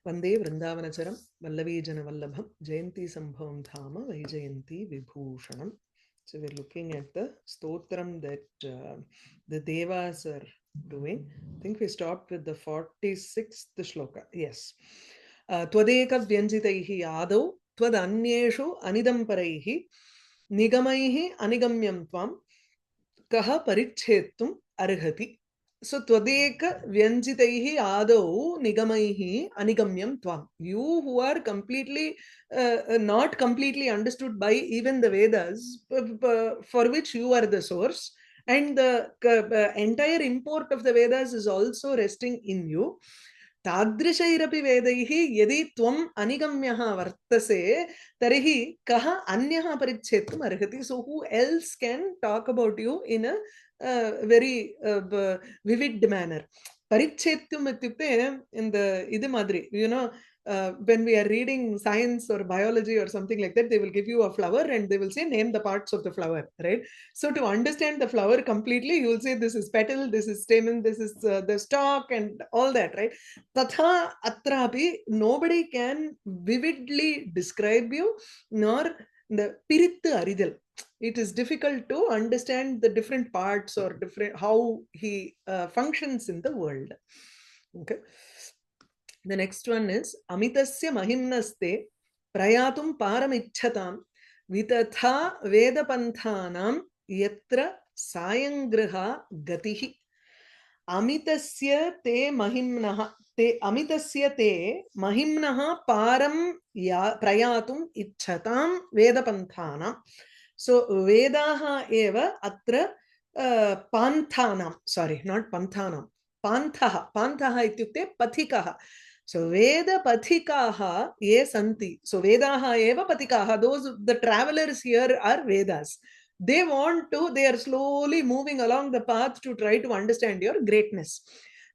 Vande Vrindavanacharam Vallavijana Vallabham Jayanti Sambhavam Dhama Vaijayanti Vibhushanam. So we're looking at the stotram that the Devas are doing. I think we stopped with the 46th shloka. Yes. Twadeka Vyanjitaihi Adau Twad Anyeshu Anidamparaihi Nigamaihi Anigamyam Tvam Kaha Parichetum Arhati. So Twadeka Vyanjitaihi Adau Nigamaihi Anigamyam Tvam. You who are completely not completely understood by even the Vedas, for which you are the source, and the entire import of the Vedas is also resting in you. तादृशैरपि वेदैः यदि त्वम् अनिगम्यः वर्तसे तर्हि कः अन्यः परिच्छेत्तुम् अर्हति. So who else can talk about you in a very vivid manner? Pariच्छेत्तुम् इत्युक्ते in the इदु Madri, you know, when we are reading science or biology or something like that, they will give you a flower and they will say name the parts of the flower, right? So to understand the flower completely, you will say this is petal, this is stamen, this is the stalk and all that, right? Tatha atrapi, nobody can vividly describe you, nor the pirittu aridal. It is difficult to understand the different parts or different how he functions in the world. Okay. The next one is Amitasya Mahimnaste Prayatum Paramichatam Vitatha Vedapanthanam Yatra Sayangriha Gatihi. Amitasya te mahimnaha te Amitasya te mahimnaha param prayatum ichhatam Vedapanthanam. So Vedaha eva atra panthanam. Sorry, not panthanam. Panthaha. Panthaha ityukte pathikaha. So Veda Pathikaha ye santi. So Vedaha eva Patikaha. Those the travelers here are Vedas. They want to, they are slowly moving along the path to try to understand your greatness.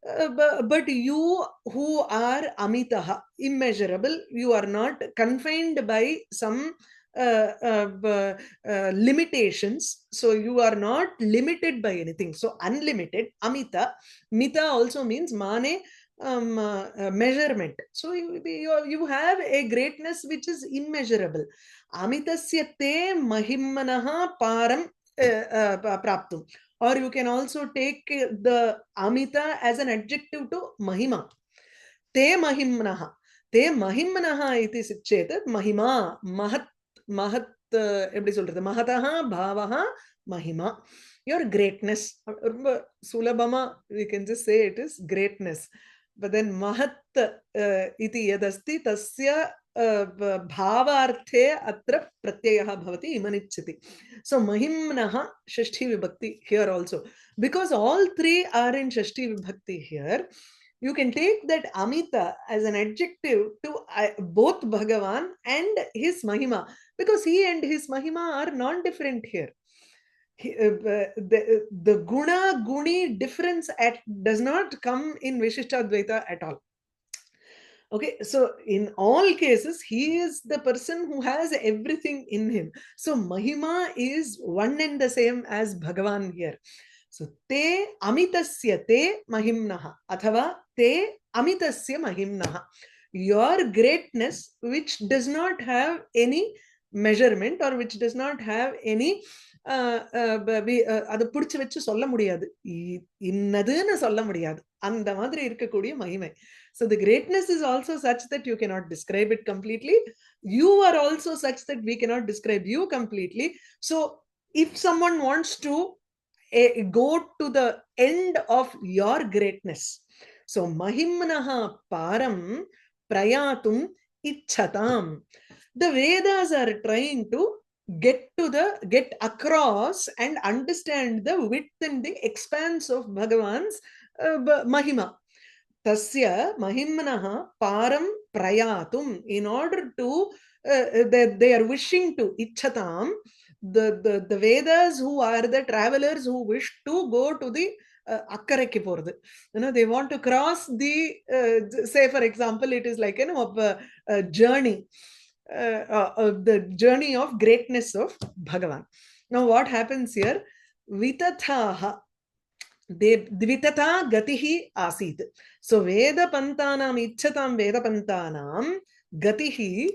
But you who are Amitaha, immeasurable, you are not confined by some limitations. So you are not limited by anything. So unlimited, Amita. Mita also means Mane. Measurement. So you have a greatness which is immeasurable. Amitasya te mahimanaha param praptum. Or you can also take the Amita as an adjective to Mahima. Te mahimnaha. Te mahimnaha iti sichet mahima. Mahat எப்படி சொல்றது மகதஹா பாவஹா மகிமா your greatness sulabama we can just say it is greatness. But then mahat iti yadasti tasya bhavarthe atra pratyayah bhavati imanichchati. So mahimnaha shashti vibhakti here also, because all three are in shashti vibhakti here. You can take that Amita as an adjective to both Bhagavan and his Mahima, because he and his Mahima are non-different here. The Guna Guni difference does not come in Vishishtadvaita at all. Okay, so in all cases, he is the person who has everything in him. So Mahima is one and the same as Bhagavan here. So te amitasya te mahimnaha athava te amitasya mahimnaha. Your greatness, which does not have any measurement or which does not have any அதை பிடிச்சு வச்சு சொல்ல முடியாது, இன்னதுன்னு சொல்ல முடியாது, அந்த மாதிரி இருக்கக்கூடிய மகிமை. So the greatness is also such that you cannot describe it completely. You are also such that we cannot describe you completely. So if someone wants to go to the end of your greatness, so mahimnaha param prayatum ichhatam. The Vedas are trying to get across and understand the width and the expanse of Bhagavan's mahima. Tasya mahimnaha param prayatum. In order to they are wishing to ichhatam, the Vedas who are the travelers who wish to go to the akkarekku poradhu, they want to cross the say for example it is like a journey, the journey of greatness of Bhagavan. Now what happens here? Vitathaha. Dvitata gatihi asid. So Veda Pantanam Ichatam Veda Pantanam Gatihi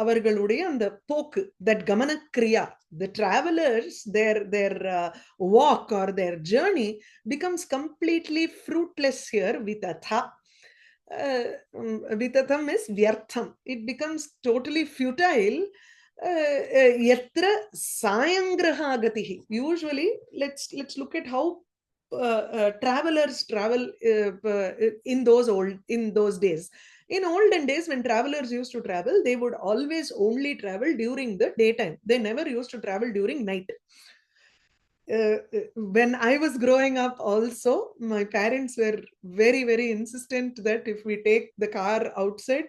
அவர்களுடைய அந்த போக்கு, that gamana kriya, the travelers, their walk or their journey becomes completely fruitless here. Vitatha, vitatham is vyartham, it becomes totally futile. Yatra sayangraha gatihi. Usually, let's look at how travelers travel in those days. In olden days, when travelers used to travel, they would always only travel during the daytime. They never used to travel during night. When I was growing up also, my parents were very, very insistent that if we take the car outside,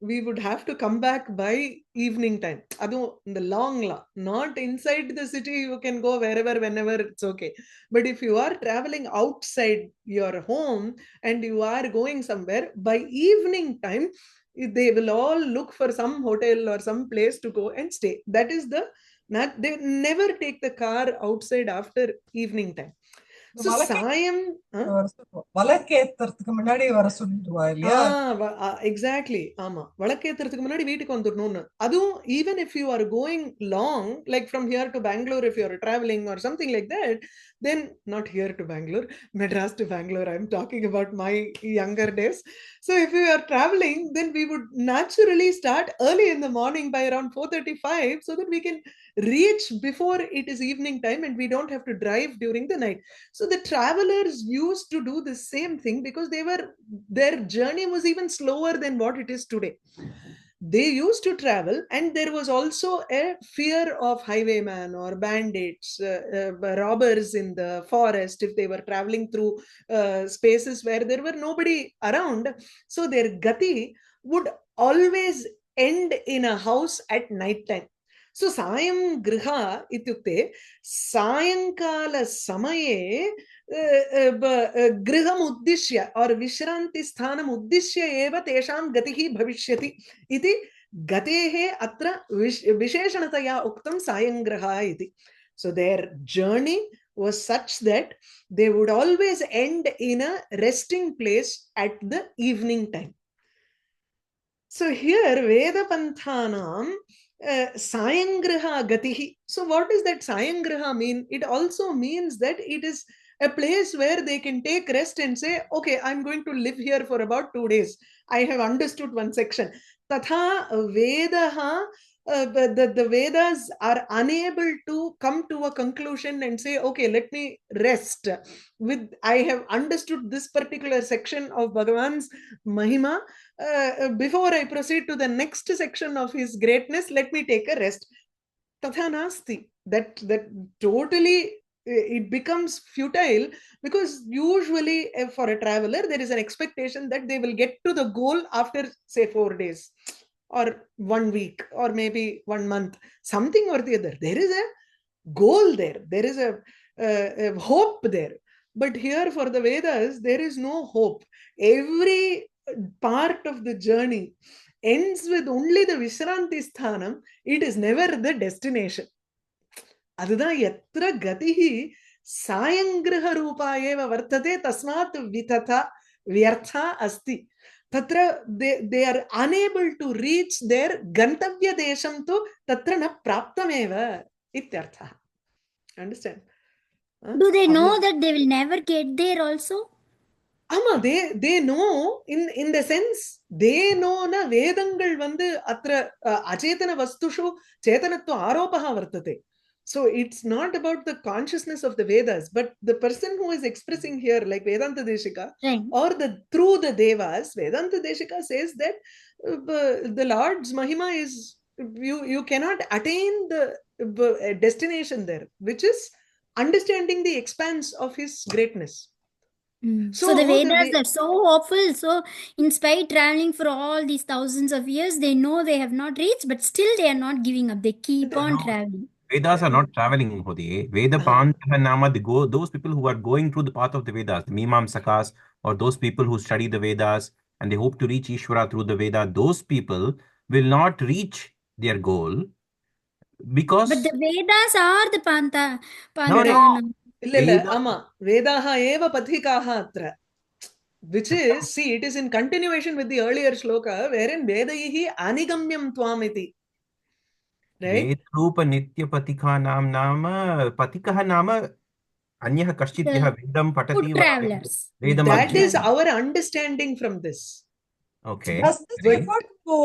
we would have to come back by evening time. Adu the long law, not inside the city, you can go wherever, whenever, it's okay. But if you are traveling outside your home and you are going somewhere, by evening time, they will all look for some hotel or some place to go and stay. That is the they never take the car outside after evening time. So Sayam, வழக்கேத்துறதுக்கு முன்னாடி வர சொல்லிடுவா இல்லையா? exactly. ஆமா, வழக்கேத்துறதுக்கு முன்னாடி வீட்டுக்கு வந்துடணும்னு. அதுவும் even if you are going long, like from here to Bangalore, if you are traveling or something like that, then not here to Bangalore, Madras to Bangalore, I'm talking about my younger days. So if we are traveling, then we would naturally start early in the morning by around 4:35 so that we can reach before it is evening time and we don't have to drive during the night. So the travelers used to do the same thing because their journey was even slower than what it is today. They used to travel, and there was also a fear of highwaymen or bandits, robbers in the forest if they were traveling through spaces where there were nobody around. So their gati would always end in a house at night time. So सायं गृह इत्युक्ते सायंकालसमये गृहम् उद्दिश्य और विश्रान्तिस्थानम् उद्दिश्य एव तेषां गतिः भविष्यति इति गतेः अत्र विशेषणतया उक्तं सायंग्रहः इति. So their journey was such that they would always end in a resting place at the evening time. So here Veda Panthanam Sayangriha Gatihi. So what does that Sayangriha mean? It also means that it is a place where they can take rest and say, okay, I'm going to live here for about 2 days. I have understood one section. Tatha Vedaha, the Vedas are unable to come to a conclusion and say, okay, let me rest. I have understood this particular section of Bhagavan's Mahima. Before I proceed to the next section of his greatness, let me take a rest. Tatha nasti. That totally it becomes futile, because usually for a traveler there is an expectation that they will get to the goal after say 4 days or 1 week or maybe 1 month, something or the other. There is a goal there, there is a hope there. But here for the Vedas there is no hope. Every part of the journey ends with only the Vishranti Sthanam. It is never the destination. அதுதான் எத்திர கதிஹி சாயங்கிரக ரூபா ஏவ வர்த்ததே தஸ்மாத் விததா வியர்த்தா அஸ்தி. தத்ர they are unable to reach their gantavya desham tu tatra na praptameva ityartha. Understand? Do they know that they will never get there also? ஆமா, they know in the sense they know na vedangal vandu atra achetana vastushu chetanatva aropaha vartate. So it's not about the consciousness of the Vedas, but the person who is expressing here, like Vedanta Desika, Right. or through the Devas, Vedanta Desika says that the Lord's Mahima is, you cannot attain the destination there, which is understanding the expanse of his greatness. So the Vedas are so hopeful. So in spite traveling for all these thousands of years, they know they have not reached, but still they are not giving up. They keep on traveling. Vedas are not traveling, Hodi. Veda Pantha Nama, those people who are going through the path of the Vedas, the Mimamsakas, or those people who study the Vedas and they hope to reach Ishvara through the Veda, those people will not reach their goal because... But the Vedas are the Pantha. No. இல்ல இல்ல ஆமா வேதாஹ ஏவ பத்திகாஹ அத்ர which is see it is in continuation with the earlier shloka wherein vedaihi anigamyam twamiti right वेदरूप नित्यपथिकानां नाम पथिकः नाम अन्यः कश्चित् यः The वेदं foot पठति वा travelers. वेदम् that is अध्ययति. our understanding from this Okay. Does this But- refer to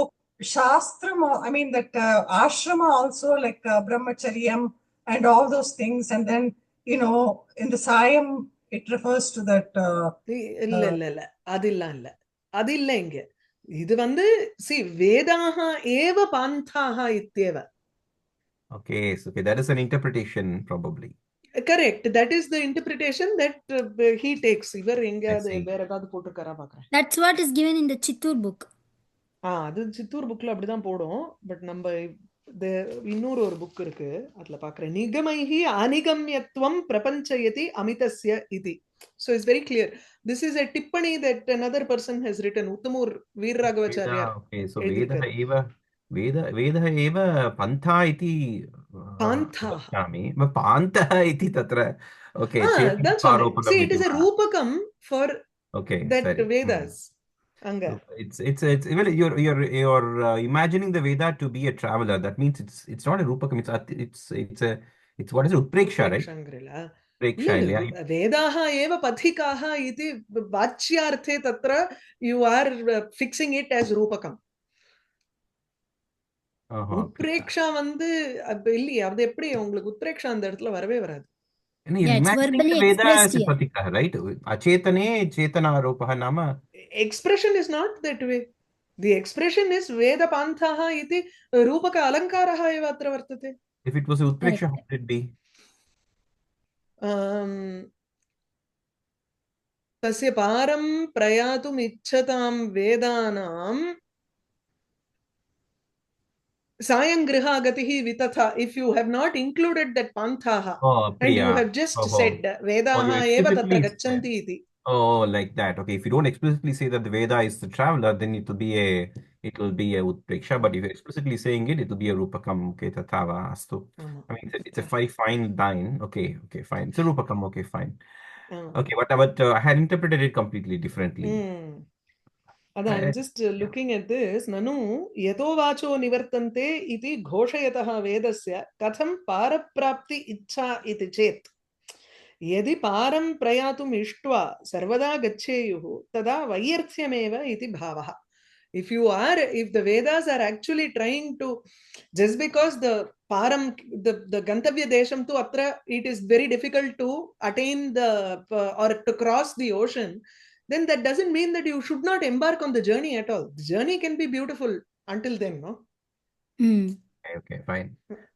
Shastram? I mean, that ashrama also, like brahmacharyam and all those things. And then, you know, in the Sayam, it refers to that. இல்ல இல்ல இல்ல அதெல்லாம் இல்ல அது இல்ல இங்க இது வந்து see வேதாஹ ஏவ பாந்தாஹ இத்யேவ Okay, so okay, that is an interpretation probably. correct that is the interpretation that he takes இவர் எங்க I அது see. வேற ஏதாவது போட்டுருக்காரா பாக்குறேன் That's what is given in the Chittoor book. அது சித்தூர் புக்ல அப்படிதான் போடும் பட் நம்ம இன்னொரு ஒரு புக் இருக்கு அதுல பாக்குறேன் நிகமைஹி அனிகம்யத்துவம் பிரபஞ்சயதி அமிதஸ்ய இதி so it's very clear this is a tippani that another person has written uttamur veerragavacharya Okay, so எழுதியிருக்காரு वेदः एव पन्था इति पान्थाः वक्ष्यामि पान्तः इति तत्र okay that's all आरोपणं see it is a विद्यमानः. rupakam for Okay, that sorry. vedas anga It's well, you're imagining the Veda to be a traveler. That means it's not a rupakam. It's what is it? Utpreksha, right? Utprekshangrila. Utpreksha. Yeah, vedaha eva pathikaha iti vachyarthe tatra you are fixing it as rupakam உத்பிரேக்ஷா வந்து இல்லையே அது எப்படி உங்களுக்கு உத்பிரேக்ஷா அந்த இடத்துல வரவே வராது Yeah, it's imagining verbally the Veda expressed as a here. pathika, right? Achetane chetanaropah nama. expression is not that way the expression is veda panthaha iti rupaka alankaraha eva atra vartate If it was utpreksha, how would it be? तस्य पारं प्रयातुम् इच्छतां वेदानां सायङ्गृहागतिः वितथा if you have not included that panthaha and you have just said vedaha eva tatra gachanti iti Oh, like that. Okay, if you don't explicitly say that the Veda is the traveler, then it will be a utpreksha. But if you're explicitly saying it, it will be a rupakam. Okay, tathava astu. I mean, it's a very fine line. Okay, fine. It's a rupakam. Okay, fine. Okay, but I had interpreted it completely differently. I'm just looking at this. Nanu yato vacho nivartante iti ghoshayatah vedasya katham paraprapti ichha iti chet. यदि पारं प्रयातुम् इष्ट्वा सर्वदा गच्छेयुः तदा वैयर्थ्यमेव इति भावः if the Vedas are actually trying to just because the param the gantavya desham tu atra it is very difficult to attain the or to cross the ocean then that doesn't mean that you should not embark on the journey at all the journey can be beautiful until then no Okay, fine.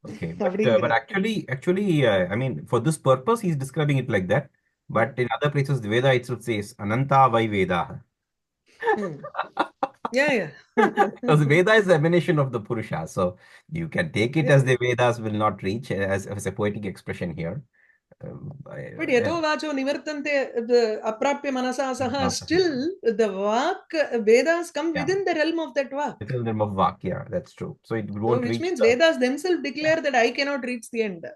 Okay, but actually, I mean, for this purpose, he's describing it like that. But in other places, the Veda itself says Ananta vai Veda. Yeah. Because Veda is the emanation of the Purusha, so you can take it as the Vedas will not reach as a poetic expression here. But yato vacho nivartante aprapya manasa saha still the vak Vedas come within the realm of that vak. Within the realm of vak, yeah, that's true. So it won't which reach means Vedas themselves declare that I cannot reach the end.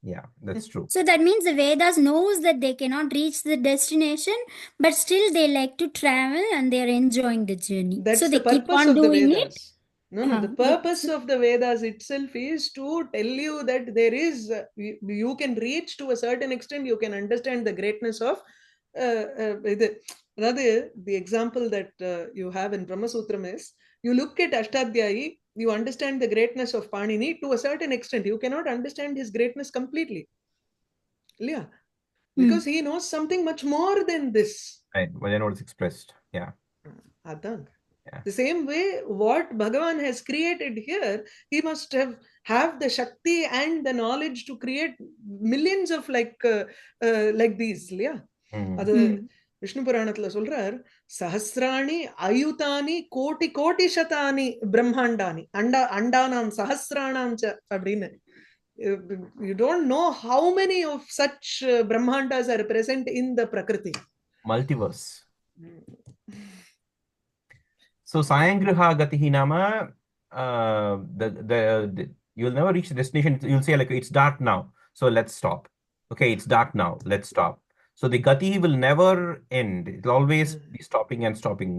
Yeah, that's true. So that means the Vedas knows that they cannot reach the destination, but still they like to travel and they are enjoying the journey. That's so they the purpose keep on of the doing Vedas. it. No, the purpose of the Vedas itself is to tell you that there is, you can reach to a certain extent, you can understand the greatness of, the example that you have in Brahma Sutram is, you look at Ashtadhyayi, you understand the greatness of Panini to a certain extent. You cannot understand his greatness completely. Yeah. Because he knows something much more than this. Right, when I know it's expressed. Yeah. The same way what Bhagavan has created here, he must have the Shakti and the knowledge to create millions of like these. Yeah. அது விஷ்ணு புராணத்துல சொல்றார் சஹஸ்ராணி அயுதானி கோட்டி கோட்டி சதானி பிரம்மாண்டானி அண்டானாம் சஹஸ்ராணாம் ச அப்படின்னு you don't know how many of such brahmandas are present in the prakriti. Multiverse. So Sayangriha Gatihi Nama, you'll never reach the destination. You'll say like it's dark now, so let's stop. Okay, it's dark now. Let's stop. So the gati will never end. It'll always be stopping and stopping.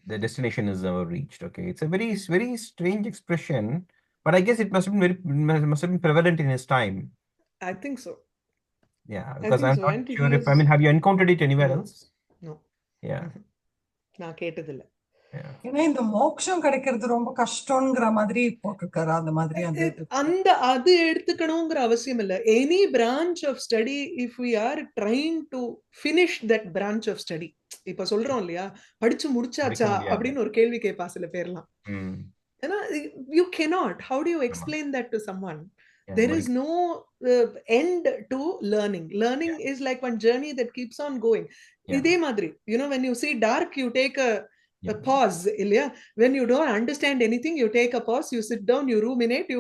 The destination is never reached. Okay, it's a very strange expression, but I guess it must have been prevalent in his time. I think so. Yeah, I because think I'm so. not And sure he if, I mean, is have you encountered it anywhere no, else? no. Yeah, நான் கேட்டதில்ல. yeah. ஏன்னா இந்த மோட்சம் கிடைக்கிறது ரொம்ப கஷ்டம்ங்கிற மாதிரி போட்டிருக்காரு அந்த மாதிரி அந்த இது. அந்த அது எடுத்துக்கணுங்கிற அவசியம் இல்ல. Any branch of study if we are trying to finish that branch of study, இப்ப சொல்றோம் இல்லையா, படிச்சு படிக்க முடிச்சாச்சா முடியாது. அப்படின்னு ஒரு கேள்வி கேட்பா சில பேர்லாம். ம். ஏன்னா you cannot, how do you ஆமா. explain that to someone? Yeah, There is முடிக்க no end to learning. Learning is like one journey that keeps on going. yeah, இதே மாதிரி, you know, when you see dark, you take a yeah. pause, இல்லையா? When you don't understand anything, you take a pause, you sit down, you ruminate,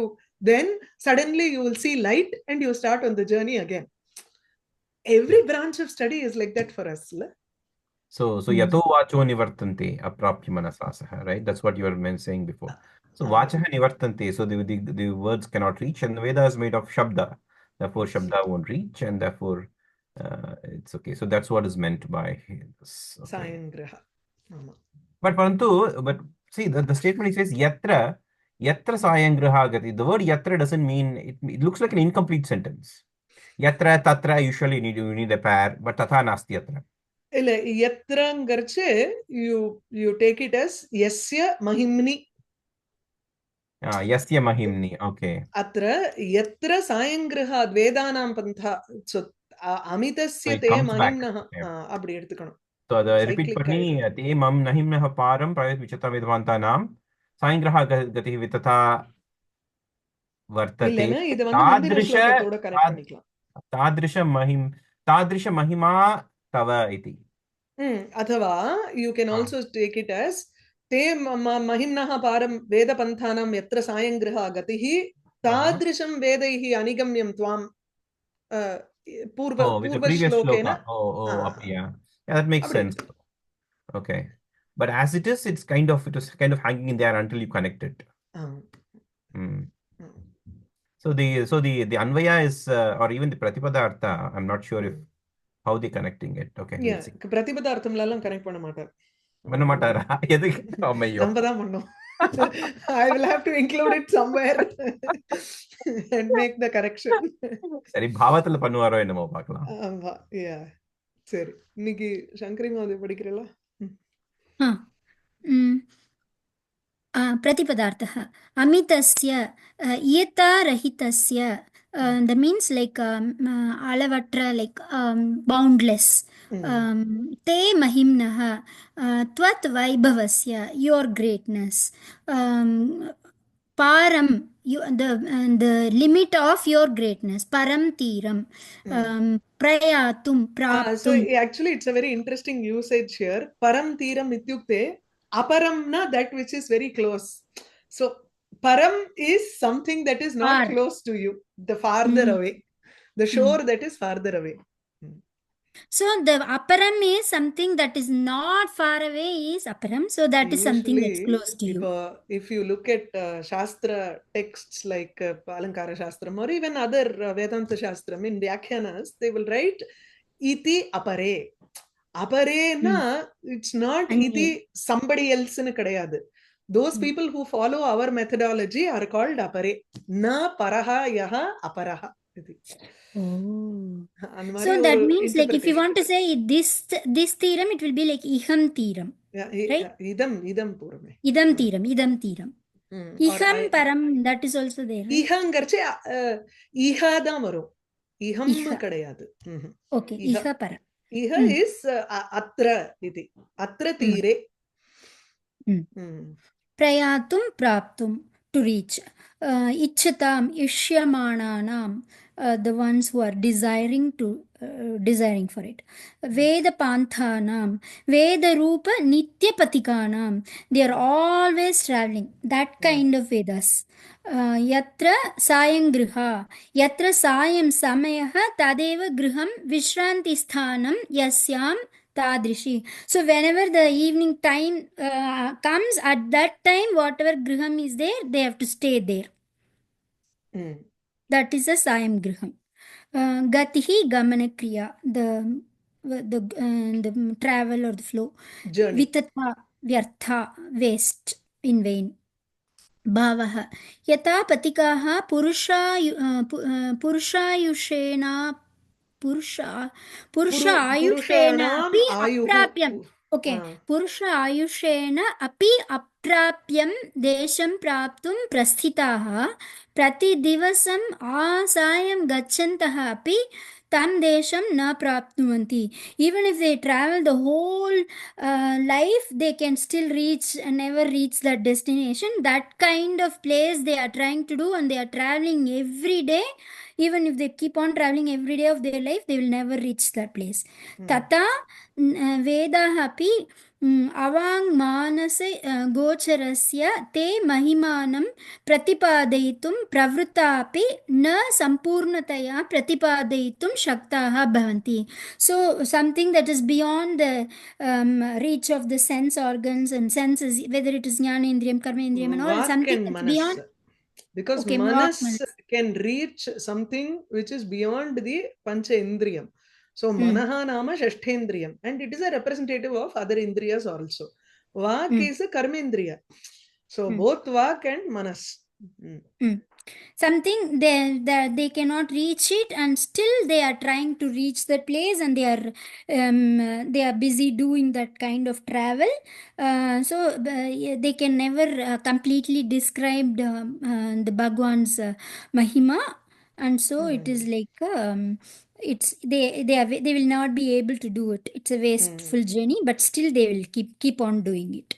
then suddenly you will see light and you start on the journey again. Every branch of study is like that for us. So yato vacho nivartante aprapya manasasaha, right? That's what you were saying before. So vachaha nivartante, so the words cannot reach, and the Veda is made of shabda. Therefore, shabda won't reach, and therefore it's okay. So that's what is meant by this. Okay. Sayangraha. But see, the statement, he says yatra sayangraha gati. The word yatra doesn't mean, it looks like an incomplete sentence. Yatra tatra, usually you need a pair, but tatha nasti yatra. இல்ல, யத்ரங்கர்ச்சு you take it as yasya mahimni. Yasya mahimni. Okay. अत्र यत्र सायङ्गृहात् वेदानां पन्था, so अमितस्य So it ते comes back. महिम्नः, Yeah. அப்படி எடுத்துக்கணும். So the repeat Cyclic பண்ணி ஆயிடும். te mam nahimnah param prayat vichata vedvantanam sayangraha gati vitata vartate இல்லைன்னா இதை வந்து முந்தின ஸ்லோகத்தோட கரெக்ட் பண்ணிக்கலாம். तादृश महिमा तव इति. अथवा you can also take it as ते महिम्नः पारं वेदपन्थानां यत्र सायङ्गृहा गतिः तादृशं वेदैः अनिगम्यं त्वां with the previous पूर्वश्लोकेन. up, yeah, that makes sense. Okay, but as it is, it was kind of hanging in there until you connect it. So the Anvaya is, or even the Pratipadartha, I'm not sure if how they connecting it. Okay. Yeah, பிரதிபதார்த்தம்ல எல்லாம் connect பண்ண மாட்டார். பண்ண மாட்டாரா? எதுக்கு? நம்ம தான் பண்ணோம். I will have to include it somewhere and make the correction. சரி, பாவத்துல பண்ணுவாரோ என்னமோ பார்க்கலாம். ஆமா, yeah. சரி, இன்னைக்கு சங்கரி மாதவி படிக்கிறீங்களா? प्रतिपदार्थः अमितस्य इयतारहितस्य, that means like alavatra, like boundless. Te mahimnah tvat vaibhavasya, your greatness. Param, the limit of your greatness. Param tiram. Prayatum, praptum. So actually it's a very interesting usage here. Param tiram ityukte aparamna, that which is very close. So param is something that is not close to you, the farther away, the shore that is farther away. So the aparam is something that is not far away is aparam, so that is something that's close to you. If you look at Shastra texts like Alankara Shastram or even other Vedanta Shastram, in Vyakhyanas, they will write iti apare. Apare na, it's not iti somebody else in kadayadu. Those people who follow our methodology are called apare. Na paraha yaha aparaha. So that means like if you want to say this theorem, it will be like iham theorem. Right? Idam purame. Idam theorem. Iham param, that is also there. Right? Ihangarche iha da varum. Iham kadayadu. Okay, iha param. Iha is atra iti. Atra tire. Prayatum praptum, to reach. Ichchatam, ishyamananam, the ones who are desiring for it. Veda panthanam, Veda rupa nityapatikanam, they are always traveling. That kind of Vedas. Yatra sayam griha, yatra sayam samayaha tadeva griham vishranti sthanam yasyam tadrishi. So whenever the evening time comes, at that time whatever griham is there, they have to stay there. That is a sayam griham. Gatihi gamanakriya, the travel or the flow. Journey. Vitata vyartha, waste, in vain. Bhavah yata patikaha purushayushena purusha ayushena Purushanam api ayuhu. aprapyam. Okay, purusha ayushena api aprapyam desham praptum prasthitaha prati divasam asayam gacchantah api tam desham na prapnuvanti. Even if they travel the whole life, they can still reach and never reach that destination. That kind of place they are trying to do, and they are traveling every day. Even if they keep on traveling every day of their life, they will never reach that place. Tata Vedah api avang manase gocharasya te mahimanam pratipadaitum pravruttapi na sampurnataya pratipadaitum shaktaha bhavanti. So something that is beyond the reach of the sense organs and senses, whether it is jnana indriyam, karma indriyam and all, Vak something and that's manas. beyond. Because Okay, manas can reach something which is beyond the pancha indriyam. So manaha nama shashthendriyam, and it is a representative of other indriyas also. Vak is a karmendriya. So both vak and manas. Something they cannot reach it, and still they are trying to reach that place, and they are busy doing that kind of travel. So they can never completely describe the Bhagwan's mahima, and so it is like it's they will not be able to do it. It's a wasteful journey, but still they will keep on doing it.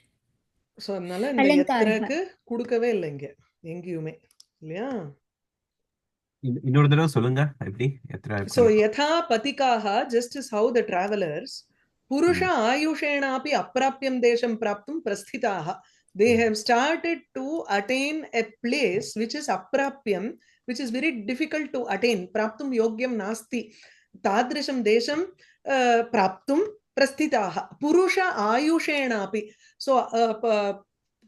So அதனால இந்த எத்திரக்கு கொடுக்கவே இல்லை இங்க எங்கேயுமே இல்லையா? இன்னொரு தடவை சொல்லுங்க எப்படி எத்திர. So yatha patikaha, just as how the travelers purusha ayushenapi aprapyam desham praptum prasthitaha, they have started to attain a place which is aprapyam, which is very difficult to attain. Praptum yogyam nasti tadrisham desham praptum prasthitaha purusha ayushenapi. So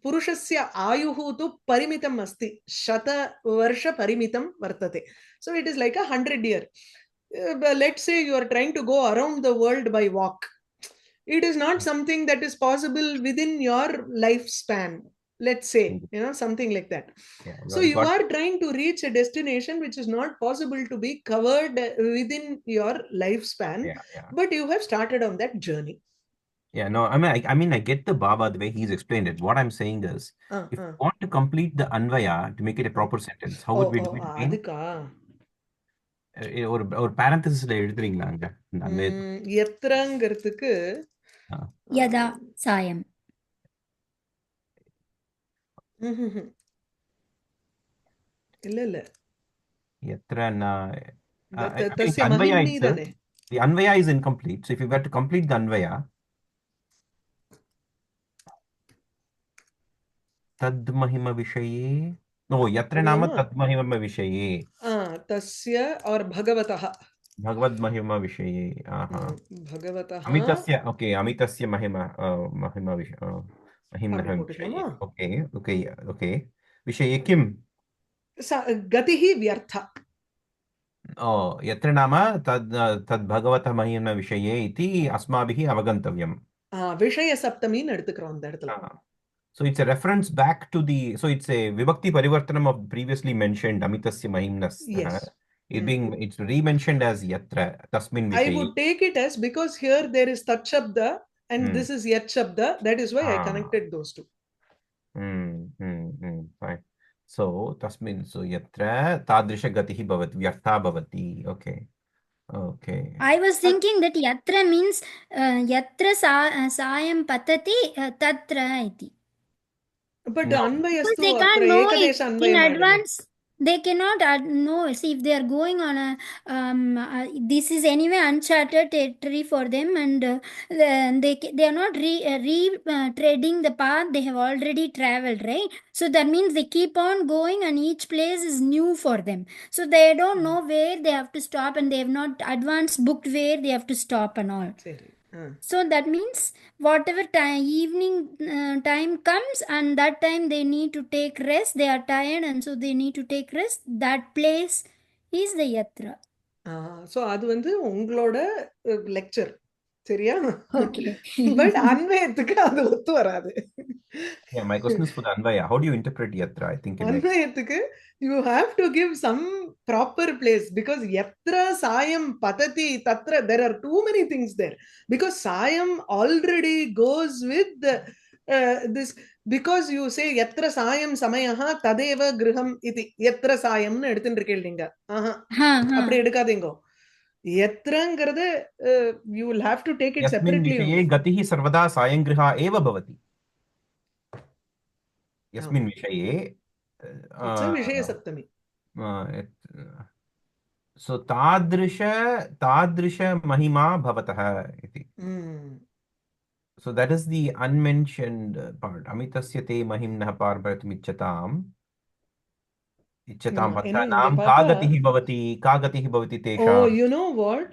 पुरुषस्य आयुः तु परिमितम् अस्ति, शतवर्ष परिमितं वर्तते. So it is like 100 year. But let's say you are trying to go around the world by walk. It is not something that is possible within your lifespan. Let's say, something like that. So you are trying to reach a destination which is not possible to be covered within your lifespan, but you have started on that journey. Yeah, no, I mean, I get the Baba the way he's explained it. What I'm saying is, if you want to complete the Anvaya to make it a proper sentence, how would we do it again? ஒரு parenthesisல எழுதுறீங்களா அங்க இந்த அன்வயத்தை? எத்திரங்கிறதுக்கு யதா சாயம். இல்ல எத்திரன்னா தஸ்ய மஹிம்னி தானே. The Anvaya is incomplete. So if you were to complete the Anvaya, तद महिमा विषये, no, यत्र नाम तद महिमा विषये, तस्य और भगवतः, भगवद महिमा विषये, भगवतः अमितस्य, okay, अमितस्य महिमा महिमा महिम्नः विषये, okay, विषये किम? गतिः व्यर्था. यत्र नाम तद भगवतः महिम्नः विषये इति अस्माभिः अवगन्तव्यम्. विषय सप्तमी எடுத்துக்கிறோம் அந்த இடத்துல. So it's a reference back to the, so it's a vibhakti parivartanam of previously mentioned amitasya mahimnasya. Yes. It's re-mentioned as yatra tasmin vishaye. I would take it as, because here there is tat shabda and this is yat shabda, that is why I connected those two. Fine. So tasmin, so yatra tadrisha gatihi bhavati, vyartha bhavati. Okay. I was thinking that yatra means yatra sayam patati tatra iti. But anvayastu they can't atra know ekadesha it in anvayam advance. They cannot know. See, if they are going on a this is anyway uncharted territory for them, and they are not treading the path they have already traveled, right? So that means they keep on going, and each place is new for them. So they don't know where they have to stop, and they have not advance booked where they have to stop and all. So that means whatever time evening time comes, and that time they need to take rest, they are tired, and so they need to take rest. That place is the yatra. So அது வந்து உங்களோட lecture சரியா? Okay. But அன்வயத்துக்கு அது ஒத்து வராது. Yeah, my question is for the Anvaya. How do you interpret yatra? I think it makes அன்வயத்துக்கு you have to give some proper place because yatra sayam patati tatra there are too many things there because sayam already goes with this because you say yatra sayam samayaha tadeva griham iti yatra sayam னு எடுத்துட்டு இருக்கீங்க நீங்க. அப்படி எடுக்காதீங்க. यत्रंगरदे you will have to take it Yasmin separately vishaye only. gatihi sarvada sayangriha eva bhavati. Yasmin vishaye It's a vishaya saptami. So tadrisha mahima bhavatah iti. So that is the unmentioned part. Amitasya te mahimnah parvaratum ichchatam bhattanam kagatihi bhavati tesham. Oh, you know what?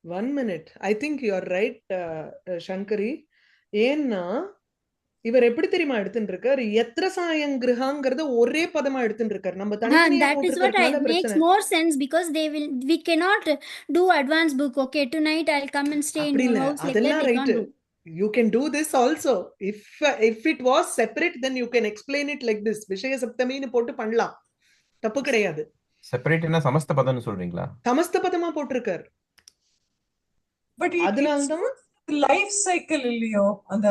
1 minute. I think you are right, Shankari. ஏன்னா இவர் எப்படி தெரியுமா எடுத்துட்டு இருக்காரு? எத்திர சாயங்கிரகாங்கிறத ஒரே பதமா எடுத்துட்டு இருக்காரு. நம்ம தனித்தனியா That is what makes more sense because we cannot do advanced book. Okay, tonight I'll come and stay in your house. Like that we can't do. You can do this also. If it was separate, then you can explain it like this. விஷய சப்தமின்னு போட்டு பண்ணலாம். தப்பு கிடையாது. Separate என்ன சமஸ்த பதம்னு சொல்றீங்களா? சமஸ்த பதமா போட்டிருக்கார். But it's life cycle இல்லையோ அந்த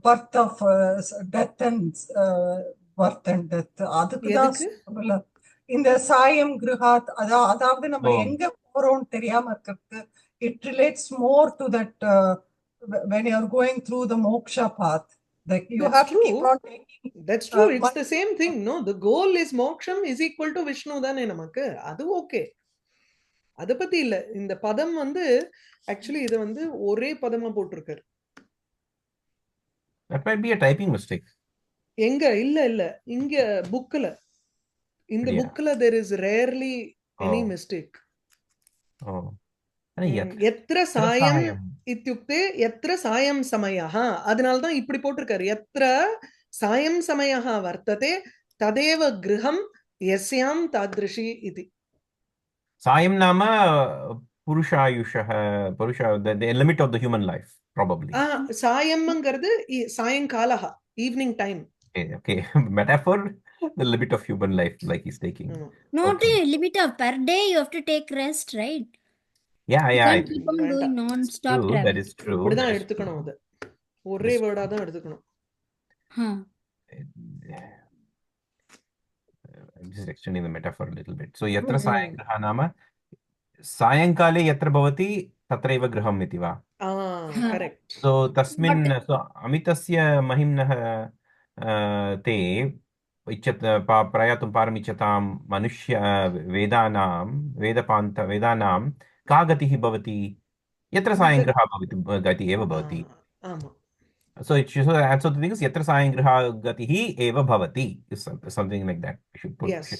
birth of death and birth and death அதுக்கு தான் இந்த சாயம் கிரகாத் அதாவது நம்ம எங்க போறோம்னு தெரியாம இருக்கிறது. It relates more to that when you are going through the moksha path. Like you have to keep on taking. That's true. It's the same thing. No, the goal is moksham is equal to Vishnu தானே நமக்கு. அது okay. அத பத்தி இல்ல. இந்த பதம் வந்து actually இது வந்து ஒரே பதமா போட்டிருக்காரு. That might be a typing mistake. எங்க இல்ல இங்க புக்ல இந்த புக்ல there is rarely any mistake. எத்திர சாயம் இத்யுக்தே எத்திர சாயம் சமயः அதனால தான் இப்படி போட்டிருக்காரு. எத்திர சாயம் சமயः வர்த்ததே ததேவ கிரகம் யஸ்யாம் தாத்ருஷி இதி. Sayam nama purushayushah, the limit of the human life, probably. சாயம்ங்கிறது சாயங்காலஹ, evening time. Okay. Metaphor, the limit of human life, like he's taking. Not a limit of per day, you have to take rest, right? Yeah. You can't keep on doing non-stop travel. That is true. இப்படிதான் எடுத்துக்கணும். அது ஒரே வேர்டா தான் எடுத்துக்கணும். I'm just extending the metaphor a little bit. So yatra sayangraha nama sayankale yatra bhavati tatraiva graham iti va. Correct. So tasmin so amitasya mahimnah te ichat prayatum paramichatam manushya vedanam kagatihi bhavati yatra sayangraha bhavati gati eva bhavati. So the thing is yatra sayangraha gatihi eva bhavati is something like that. We should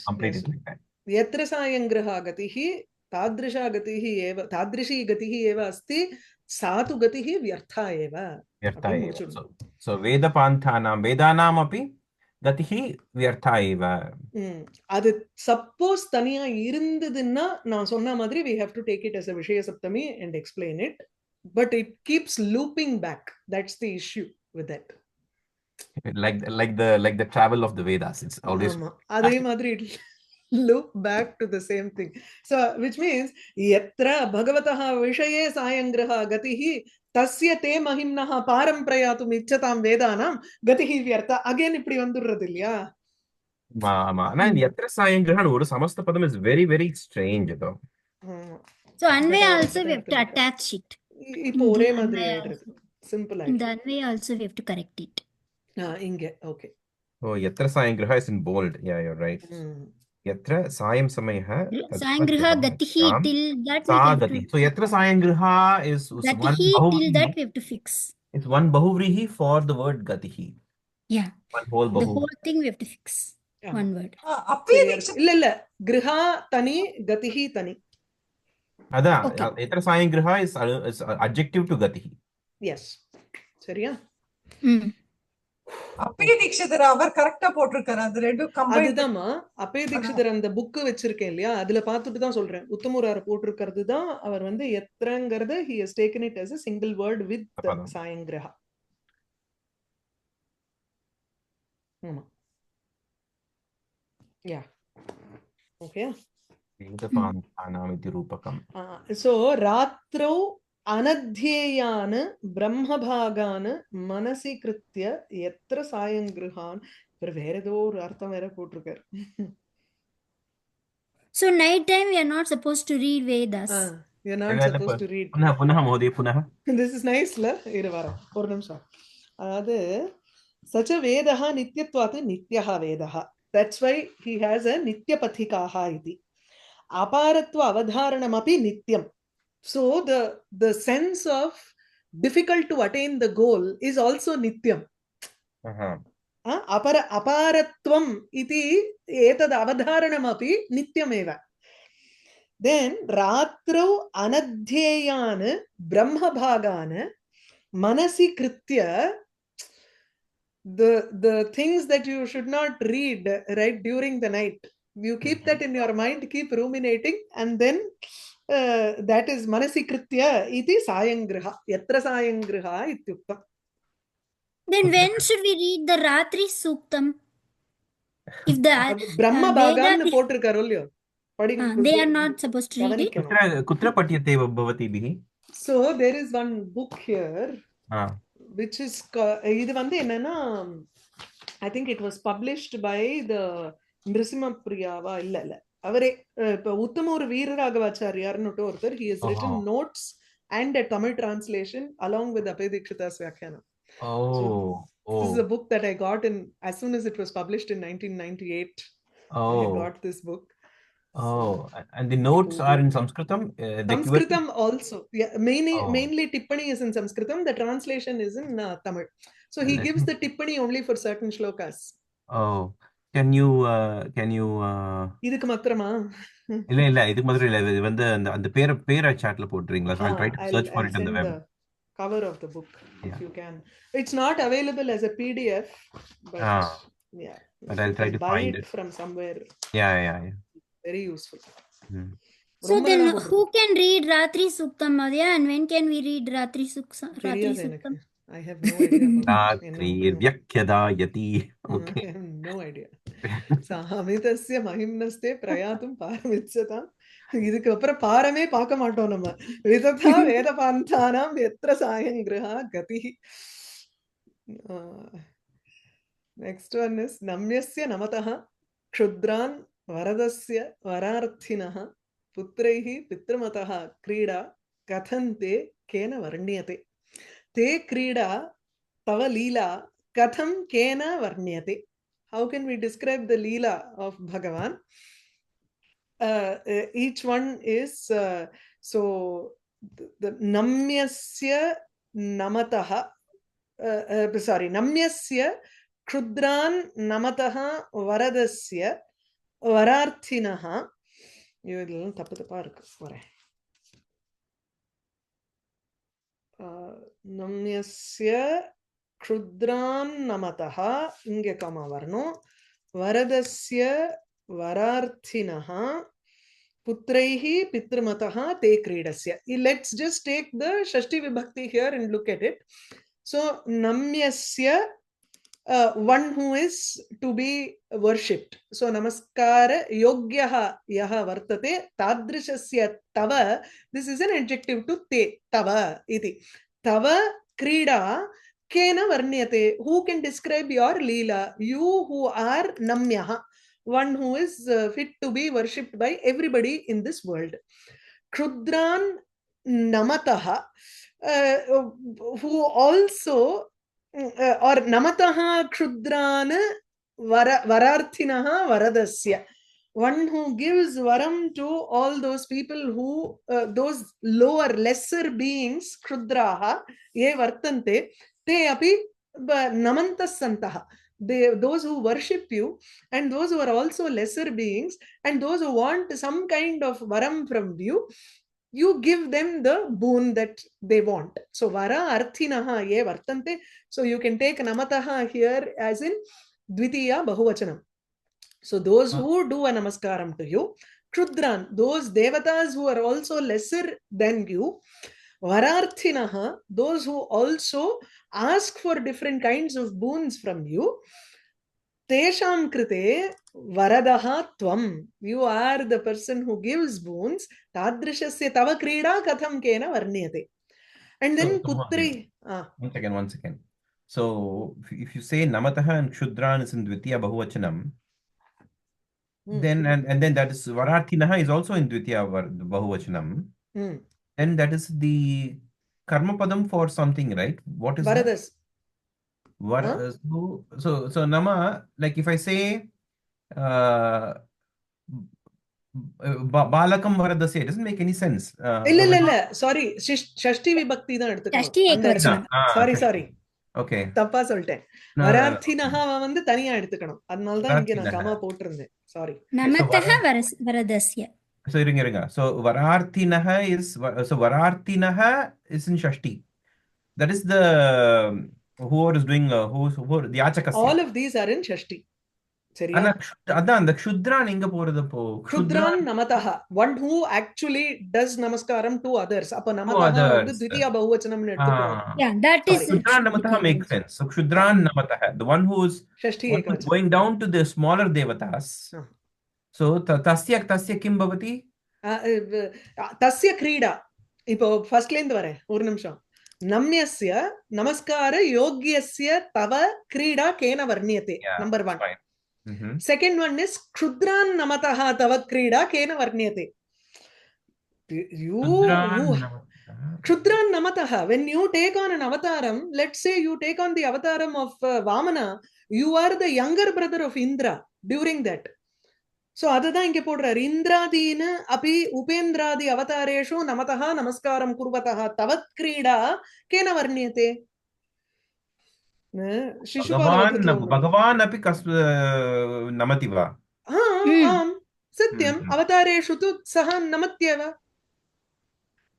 complete it like that. Yatra sayangraha gatihi tadrisha gatihi eva tadrishi gatihi eva asti satu gatihi vyartha eva. So vedanam api gatihi vyartha eva. அது suppose தனியா இருந்ததுன்னா நான் சொன்ன மாதிரி we have to take it as a விஷய சப்தமி and explain it. But it keeps looping back. That's the issue with that. Like the travel of the Vedas. It's always adhe madri loop back to the same thing. So which means yatra bhagavataha vishaye sayangraha gatihi tasya te mahimnaha param prayatum ichchatam vedanam gatihi vyartha. Again ipdi vandurradhu illaya. And yatra sayangraha oru samastha padam is very very strange though. So anvaya also we have to attach it. இப்போ ஒரே மாதிரி ஆயிடுது. Simple ஆயிடுது. In the anvaya also we have to correct it. இங்க okay. Oh, yatra sayangraha is in bold. Yeah, you're right. Yatra sayam samayah sayangraha gatihi till that we have to. So yatra sayangraha is gatihi till that we have to fix. It's one bahuvrihi for the word gatihi. Yeah. One whole bahu. The whole thing we have to fix. One word. இல்ல griha tani gatihi tani. Yatra sayangraha is adjective to gatihi. Yes. சரியா? அப்பே தீக்ஷிதர் அவர் கரெக்டா போட்டிருக்காரு அது ரெண்டும் combine அதுதான்மா அப்பே தீக்ஷிதர் அந்த book வச்சிருக்கேன் இல்லையா அதுல பார்த்துட்டு தான் சொல்றேன் உத்தமூரார் போட்டிருக்கிறது தான் அவர் வந்து எத்திரங்கிறது he has taken it as a single word with சாயங்கிரஹா ஆமா யா ஓகே वेदपान्थानामिति रूपकम् so ராத்ரௌ अनध्येयान ब्रह्मभागान मनसि कृत्य यत्र सायंगृहान पर வேற ஏதோ ஒரு அர்த்தம் வேற போட்டிருக்காரு So night time we are not supposed to read Vedas. you're not supposed to read पुनः पुनः महोदय पुनः this is nice la இரு வர ஒரு நிமிஷம் அதாவது சச்ச வேதः நித்யத்வாத் நித்யः வேதः that's why he has a நித்யபதிகாः इति அபாரத்வ அவதாரணமபி நித்யம் so the sense of difficult to attain the goal is also nityam अपारत्वम् इति एतद् अवधारणमपि नित्यमेव then रात्रौ अनध्येयान् ब्रह्मभागान् मनसि कृत्य the things that you should not read right during the night you keep that in your mind keep ruminating and then that is manasi kritya iti sayangriha yatra sayangriha ityuktam Then when should we read the Ratri Suktam? If the brahma Veda bhagan is- potirukkaru illiyo they are not supposed to read it. कुत्र पठ्यते भवतीभिः so there is one book here which is இது வந்து என்னன்னா I think it was published by the Nrisimha Priyava இல்ல அவரே இப்ப உத்தமூர் வீரராகவாச்சாரியார்னு ஒருத்தர் he has written notes and a Tamil translation along with Abhidikshita's Vyakhyana. This is a book that I got in as soon as it was published in 1998. I got this book. And the notes are in Sanskritam? Sanskritam also. Yeah, mainly Tippani is in Sanskritam. The translation is in Tamil. So he gives the Tippani only for certain shlokas. Can you இதுக்கு மாத்திரமா இல்ல இதுக்கு மாதிரி இல்ல இது வந்து அந்த பேரை சாட்ல போடுறீங்களா I'll try to search for it in the web. Cover of the book if you can. It's not available as a PDF but yeah but I'll try to find it from somewhere. Yeah very useful. So then who can read Ratri Suktam Madhya and when can we read Ratri Suktam? I have no idea about Ratriryakhyadayati. Okay. I have no idea. Samitasya mahimnaste prayatum paramicchatam. இதுக்கு அப்புறம் பாரமே பார்க்க மாட்டோம் நம்ம விததா வேத பாந்தானாம் எத்திர சாயங்கிரஹா கதி next one is namyasya namatah kshudraan वरदस्य वरार्थिनः पुत्रैः पितृमतः क्रीडा कथन्ते केन वर्ण्यते ते क्रीडा तव लीला कथं केन वर्ण्यते how can we describe the leela of Bhagavan each one is so the namyasya namatah namyasya kshudraan namatah varadasya वरार्थिनः இதெல்லாம் தப்பு தப்பா இருக்கு வரேன் நம்யஸ்ய க்ஷுத்ரான் நமதः இங்க கமா வரணும் வரதஸ்ய வரார்த்தினः புத்ரைः பித்ருமதः தே க்ரீடஸ்ய let's just take the Shashti vibhakti here and look at it so namyasya one who is to be worshipped so namaskara yogyaha yaha vartate tadrishasya tava this is an adjective to te tava iti tava krida kena varnyate who can describe your leela you who are namyah one who is fit to be worshipped by everybody in this world kshudraan namatah who also or namataha kshudraan vararthinaha varadasya one who gives varam to all those people who those lower lesser beings kshudraha ye vartante te api namantas santah those who worship you and those who are also lesser beings and those who want some kind of varam from you you give them the boon that they want. So vara arthinaha ye vartante. So you can take namataha here as in dvitiya bahuvachanam. So those who do a namaskaram to you, Kshudran, those devatas who are also lesser than you, Vararthinaha, those who also ask for different kinds of boons from you, Tesham krite varadaha tvam. You are the person who gives boons. Tadrishasya tava krida katham kena varniyate. And then putri. One second. So if you say namataha and kshudran is in dvitiya bahuvachanam, then and then that is vararthinaha is also in dvitiya bahuvachanam. Then that is the karma padam for something, right? What is Varadas. that? So nama, like if I say balakam varadasya, it doesn't make any sense. Illa. Sorry. Shashti vibhakti தான் எடுத்துக்கணும். ஷஷ்டி ஏகவச்சனம். Sorry. Okay. தப்பா சொல்லிட்டேன். வரார்த்தினஹா வந்து தனியா எடுத்துக்கணும். அதனால தான் இங்க நான் கமா போட்டிருந்தேன். Sorry. நமதஹ வரதஸ்ய. So irunga. So vararthinaha is in Shashti. That is the who is doing who the achakasya. All of these are in Shashti. சரியா? அதான் அந்த க்ஷுத்ரான் எங்க போறது அப்போ? க்ஷுத்ரான் நமதஹ, one who actually does namaskaram to others. அப்ப நமதஹ வந்து த்விதியா பகுவச்சனம்னு எடுத்துக்கணும். Yeah, that is க்ஷுத்ரான் நமதஹ makes sense. So க்ஷுத்ரான் நமதஹ, the one who is going down to the smaller devatas. So tasya kim bhavati? தஸ்ய கிரீடா. இப்போ ஃபர்ஸ்ட்ல இருந்து வரேன், ஒரு நிமிஷம். நம்யஸ்ய நமஸ்கார யோக்யஸ்ய தவ கிரீடா கேன வர்ணியதே. Number 1. Second one is kshudran namataha tava krida kena varnyate. Kshudran namataha, when you take on an avataram, let's say you take on the avataram of Vamana, you are the younger brother of Indra during that. So adada inge podrar indradina api upendradi avatareshu namataha namaskaram kurvataha tavat krida kena varnyate. भगवान् अपि नमति वा? आम् सत्यम्, अवतारेषु तु सः नमत्येव.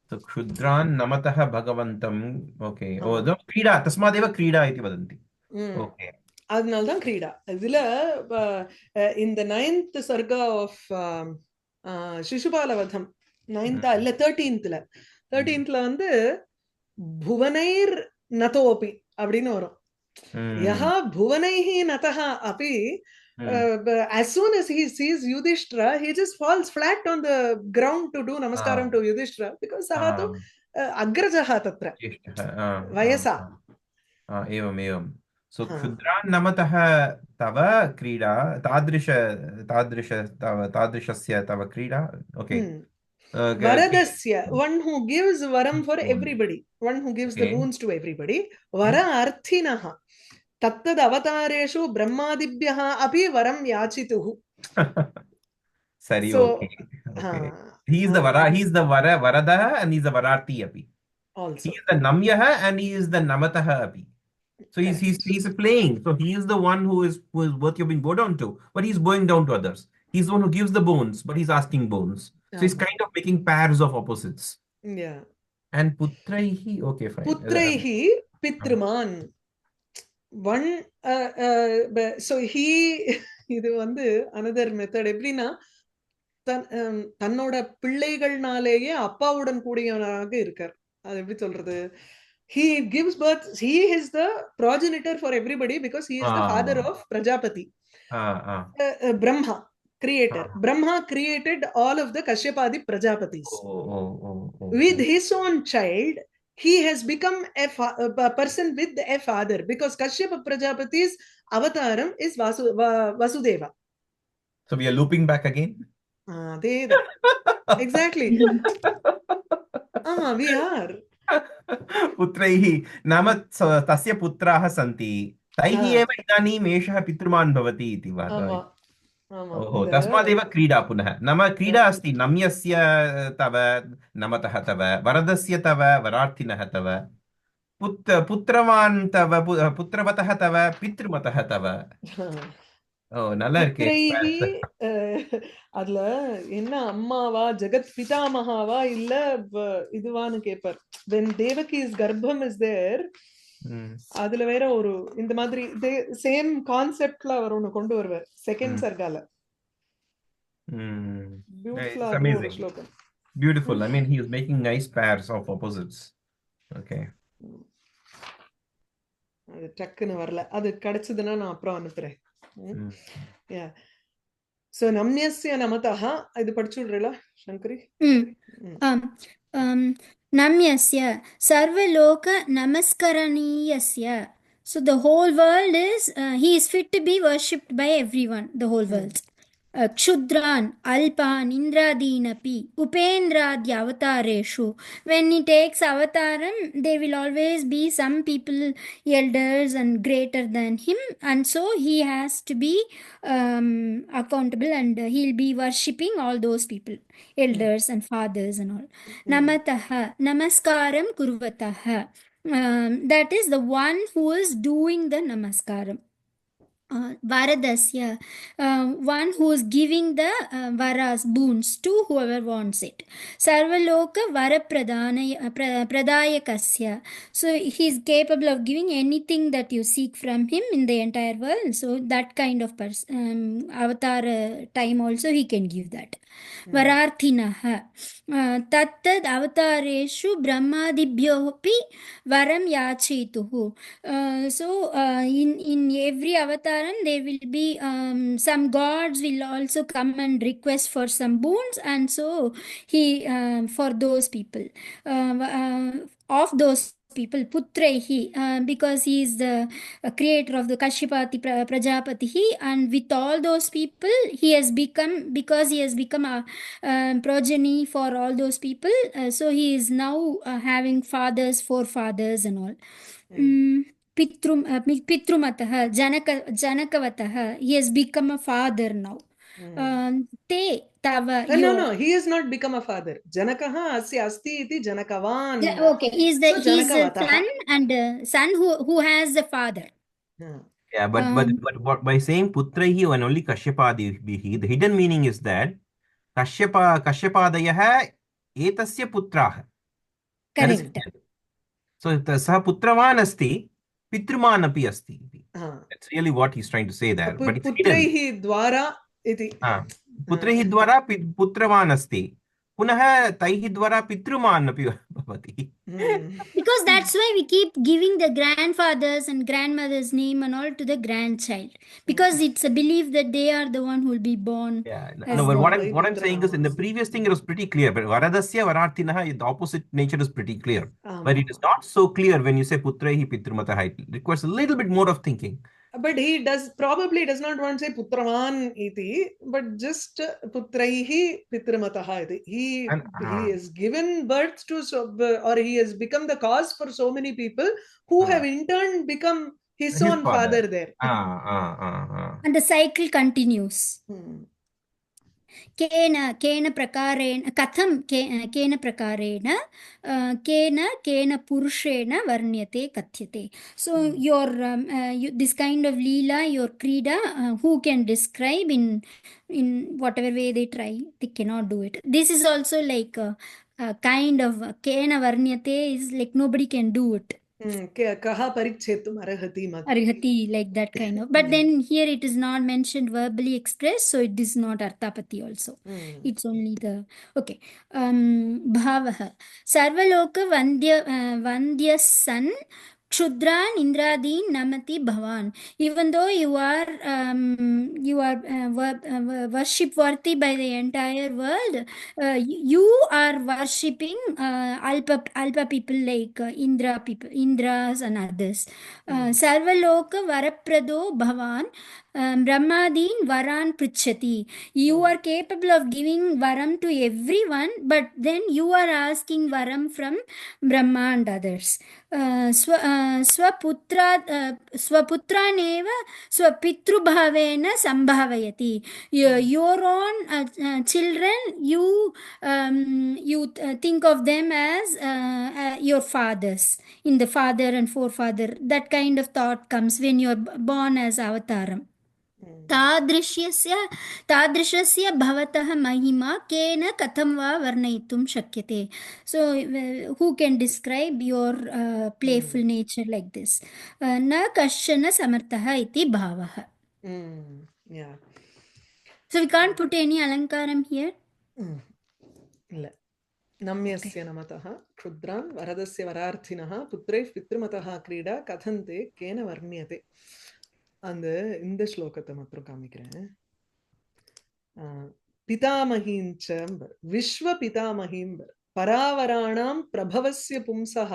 So क्षुद्रान् नमतः भगवन्तम्. Okay. क्रीडा, तस्मादेव क्रीडा इति वदन्ति. Okay. அதனால தான் கிரீடா. இதுல in the 9th sarga of Shishupalavadham 9th இல்ல 13th வந்து புவனைர் நதோபி அப்படின்னு வரும். Yaha bhuvanaihi nataha api, as soon as he sees Yudhishthira, he just falls flat on the ground to do namaskaram to Yudhishthira, because sahato agrajaha tatra vayasa. Evam. So kshudran namataha tava krida tadrishasya tava krida. Okay. Varadasya, one who gives varam for everybody, one who gives the boons to everybody. Vara arthinaha tattad avatareshu brahmadibhyah api varam yachituhu. Sari, okay. He is the varada and he is the vararthi api. Also. He is the namyah and he is the namataha api. So he's playing. So he is the one who is worth you being bowed down to, but he's bowing down to others. He's the one who gives the boons, but he's asking boons. So he's kind of making pairs of opposites. Yeah. And putraihi, okay, fine. Putraihi pitruman. One, so he, இது வந்து another method. எப்படின்னா தன்னோட பிள்ளைகள்னாலேயே அப்பாவுடன் கூடியவனாக இருக்கார். அது எப்படி சொல்றது? He gives birth, he is the progenitor for everybody because he is the father of Prajapati. Brahma, creator. Brahma created all of the Kashyapadi Prajapatis. With his own child, he has become a person with a father, because Kashyapa Prajapati's avataram is Vasudeva. So we are looping back again? Exactly. We are. पुत्रैहि नाम तस्य पुत्राः सन्ति, तैः एव इदानीम् एषः पितृमान् भवति इति वा? ओहो, तस्मादेव क्रीडा पुनः. नाम क्रीडा अस्ति, नम्यस्य तव नमतः तव, वरदस्य तव वरार्थिनः तव, पुत्रवान् तव पुत्रवतः तव पितृमतः तव. Oh, நல்லா இருக்கே. புத்திரைஹி அதுல என்ன அம்மாவா ஜெகத் பிதாமகாவா இல்ல இதுவான்னு கேட்பார். when தேவகி இஸ் கர்ப்பம் இஸ் தேர், அதுல வேற ஒரு இந்த மாதிரி சேம் கான்செப்ட்ல அவர் ஒண்ணு கொண்டு வருவார் செகண்ட் சர்கால. பியூட்டிஃபுல்லா It's இருக்கும் ஒரு amazing. ஸ்லோகம். Beautiful. I mean, he is making nice pairs of opposites. Okay. அது டக்குன்னு வரல, அது கிடைச்சதுன்னா நான் அப்புறம் அனுப்புறேன். சோ நம்யஸ்ய நமதஹ இது படிச்சு விடுறீங்களா Sankari? Namyasya sarvaloka namaskaraniyasya. So the whole world is he is fit to be worshipped by everyone, the whole world. Kshudran alpan indradinapi upendradya avatareshu. When he takes avataram, there will always be some people elders and greater than him, and so he has to be accountable, and he'll be worshipping all those people, elders and fathers and all. Namataha namaskaram kurvataha. That is the one who is doing the namaskaram. Varadasya, one who is giving the varas, boons to whoever wants it. Sarvaloka pradayakasya. So he is capable of giving anything that you seek from him in the entire world. So that kind of avatar time also he can give that. Vararthinaha tattad avatareshu brahmadibhyopi varam yachituhu. So in every avataram there will be some gods will also come and request for some boons, and so he for those people, of those people putraihi, because he is the creator of the Kashyapati Prajapati, and with all those people he has become, because he has become a progeny for all those people, so he is now having fathers, forefathers and all. Pitrumatah Janakavatah, he has become a father now. Te tava No, he has not become a father. Janakaha asya asti iti janakavan. Okay, he is the son, and son who has the father. Yeah, but by saying putraihi and only kashyapadihi, the hidden meaning is that Kashyapadayah etasya putraha. Correct. So sah putravan asti, pitruman api asti. That's really what he's trying to say there. But it's putraihi dwara iti. पुत्रैः द्वारा पुत्रवान् अस्ति, पुनः तैः द्वारा पितृमान् अपि भवति. Because that's why we keep giving the grandfathers and grandmothers name and all to the grandchild, because it's a belief that they are the one who will be born. No, but what I'm saying is, in the previous thing it was pretty clear, but varadasya vararthinah, the opposite nature is pretty clear. But it is not so clear when you say putraihi pitrumatah. It requires a little bit more of thinking. But he probably does not want to say putravan iti, but just putraihi pitramatah iti. He has given birth to or he has become the cause for so many people who have in turn become his own father there. And the cycle continues. केन प्रकारेण कथं केन प्रकारेण केन पुरुषेण वर्ण्यते कथ्यते. So your this kind of leela, your krida, who can describe in whatever way they try, they cannot do it. This is also like a kind of kena varnyate is like nobody can do it. Kaha parichetum arhati, like that kind of. But then here it is not mentioned verbally expressed, so it is not arthapati also. It's only the okay. Bhavaha sarvaloka vandya san Kshudran Indradin Namati Bhavan. Even though you are worship worthy by the entire world, you are worshipping alpa people like Indras and others. Sarvaloka Varaprado Bhavan Brahmadin Varan Prichati. You are capable of giving varam to everyone, but then you are asking varam from Brahma and others. Swaputraneva Swapitrubhavena Sambhavayati. Your own children, you think of them as your fathers, in the father and forefather. That kind of thought comes when you are born as avataram. तादृशस्य भवतः महिमा केन कथं वा वर्णयितुं शक्यते. So who can describe your playful nature like this? न कश्चन समर्थः इति भावः. Yeah. So we can't put any alankaram here. இல்ல. नम्यस्य नमतः क्षुद्रान् वरदस्य वरार्थिनः पुत्रैः पितृमतः क्रीडा कथन्ते केन वर्ण्यते. அந்த இந்த ஸ்லோகத்தை மாத்திரம் காமிக்கிறேன். पितामहीञ्च विश्वपितामहीं परावराणां प्रभवस्य पुंसः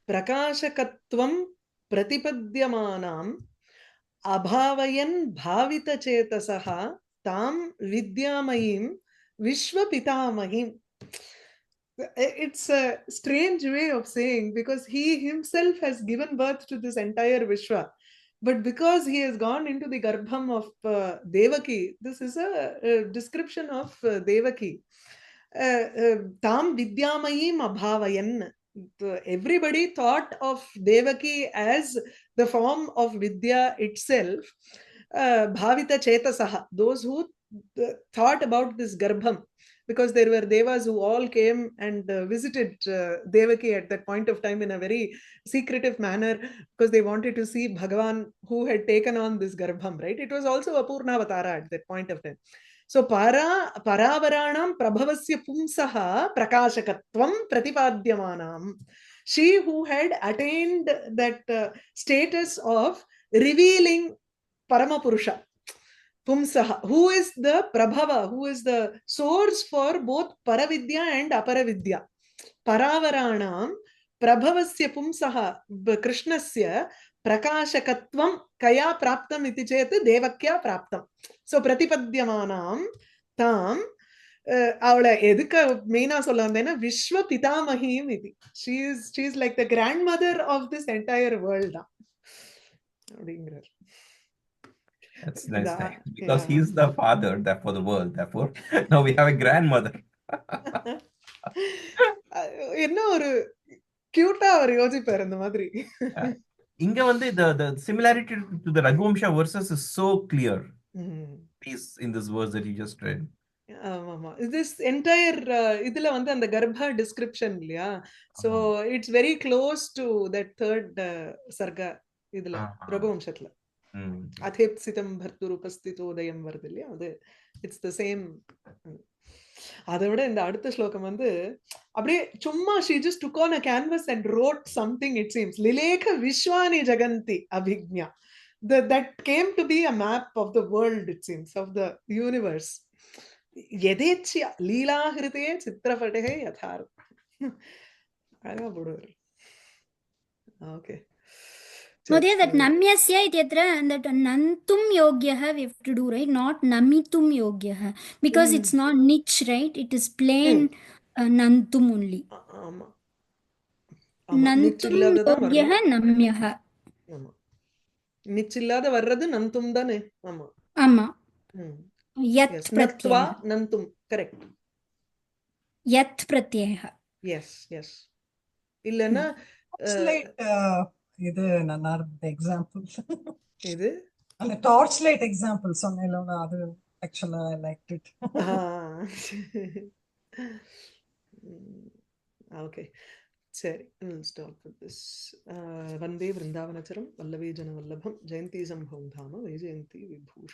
प्रकाशकत्वं प्रतिपद्यमानाम् अभावयन् भावितचेतसः तां विद्यामयीं विश्वपितामहीं. It's a strange way of saying, because he himself has given birth to this entire Vishwa. But because he has gone into the garbham of Devaki, this is a description of Devaki. Tam vidyamayim abhavayan. Everybody thought of Devaki as the form of Vidya itself. Bhavita chetasaha, those who thought about this garbham, because there were devas who all came and visited Devaki at that point of time in a very secretive manner, because they wanted to see Bhagavan who had taken on this garbham, right? It was also a Purnavatara at that point of time. So paravaranam prabhavasya pumsaha prakashakatvam pratipadyamanam. She who had attained that status of revealing Paramapurusha, Pumsaha, who is the Prabhava, who is the source for both Paravidya and Aparavidya. Paravaranam Prabhavasya Pumsaha Krishnasya Prakashakatvam Kaya Praptam iti chet Devakya Praptam. So Pratipadyamanam Tam அவளை எதுக்கு மெயினா சொல்ல வந்தேன்னா விஸ்வ பிதாமகிம் இது. she is like the grandmother of this entire world தான் அப்படிங்கிறார். That's nice. Because he's the father for the world. Therefore, now we have a grandmother. என்ன ஒரு கியூட்டா அவர் யோசிப்பார் அந்த மாதிரி. இங்க வந்து the similarity to the Raghuvamsha verses is so clear. In this verse that you just read. ஆமா, this entire இதுல வந்து அந்த கர்ப்பா டிஸ்கிரிப்ஷன் இல்லையா, so it's very close to that third sarga இதுல ரகுவம்சத்துல அதேப்சிதம் பர்த்துர் உபஸ்திதோதயம் வருது இல்லையா, அது இட்ஸ் த சேம். அதை விட இந்த அடுத்த ஸ்லோகம் வந்து அப்படியே சும்மா she just took on a canvas and wrote something, it seems. லிலேக விஸ்வானி ஜகந்தி அபிக்ஞா, that came to be a map of the world, it seems, of the universe. यदेच्छया लीलाहृते चित्रपटे यथार्थ. अरे border. Okay. Madhya, that namyasya ityatra, that nantum yogyah we have to do, right? Not namitum yogyah, because it's not niche, right? It is plain nantum only. ஆமா, nantum yogyah namyah. ஆமா, நிச் இல்லாத வர்றது நந்தும் தானே. ஆமா ஆமா. yat pratyaya nantum, correct. yat pratyaya. yes yes. இல்லனா இது நல்லா எக்ஸாம்பிள். இது அந்த டார்ச் லைட் எக்ஸாம்பிள் சொன்னேன்ல, அது actually I liked it. Okay, சரி, we'll stop with this. வந்தே விருந்தாவனச்சரம் வல்லவே ஜனவல்லபம் ஜெயந்தி சம்பவம் தாம வைஜெயந்தி விபூஷணம்.